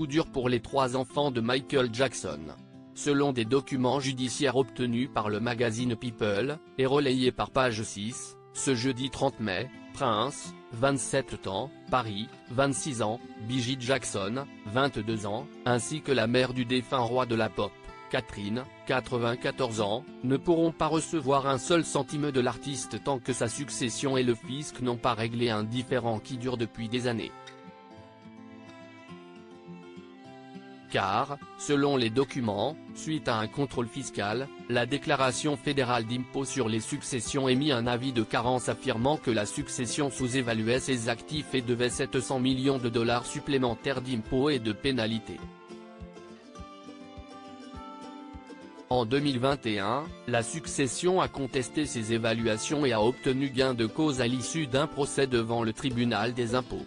coup dur pour les 3 enfants de Michael Jackson. Selon des documents judiciaires obtenus par le magazine People, et relayés par Page 6, ce jeudi 30 mai, Prince, 27 ans, Paris, 26 ans, Biggie Jackson, 22 ans, ainsi que la mère du défunt roi de la pop, Catherine, 94 ans, ne pourront pas recevoir un seul centime de l'artiste tant que sa succession et le fisc n'ont pas réglé un différend qui dure depuis des années. Car, selon les documents, suite à un contrôle fiscal, la déclaration fédérale d'impôt sur les successions émit un avis de carence affirmant que la succession sous-évaluait ses actifs et devait 700 millions de dollars supplémentaires d'impôts et de pénalités. En 2021, la succession a contesté ces évaluations et a obtenu gain de cause à l'issue d'un procès devant le tribunal des impôts.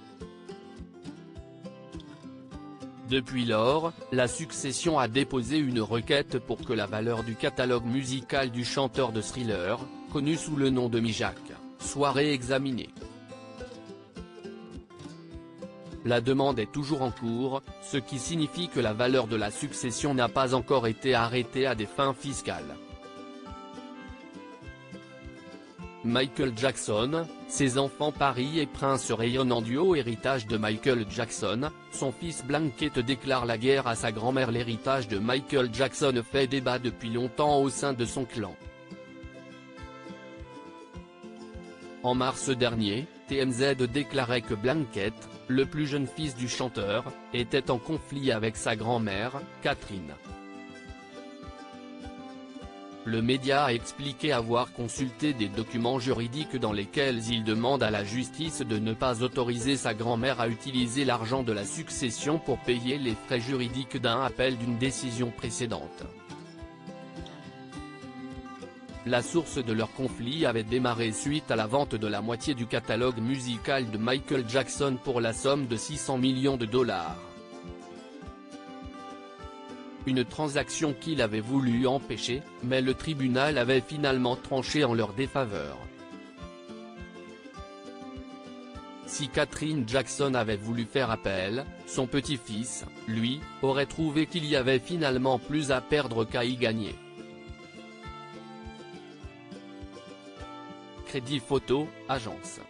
Depuis lors, la succession a déposé une requête pour que la valeur du catalogue musical du chanteur de Thriller, connu sous le nom de Mijak, soit réexaminée. La demande est toujours en cours, ce qui signifie que la valeur de la succession n'a pas encore été arrêtée à des fins fiscales. Michael Jackson, ses enfants Paris et Prince rayonnent en duo. Héritage de Michael Jackson, son fils Blanket déclare la guerre à sa grand-mère. L'héritage de Michael Jackson fait débat depuis longtemps au sein de son clan. En mars dernier, TMZ déclarait que Blanket, le plus jeune fils du chanteur, était en conflit avec sa grand-mère, Catherine. Le média a expliqué avoir consulté des documents juridiques dans lesquels il demande à la justice de ne pas autoriser sa grand-mère à utiliser l'argent de la succession pour payer les frais juridiques d'un appel d'une décision précédente. La source de leur conflit avait démarré suite à la vente de la moitié du catalogue musical de Michael Jackson pour la somme de 600 millions de dollars. Une transaction qu'il avait voulu empêcher, mais le tribunal avait finalement tranché en leur défaveur. Si Catherine Jackson avait voulu faire appel, son petit-fils, lui, aurait trouvé qu'il y avait finalement plus à perdre qu'à y gagner. Crédit Photo, agence.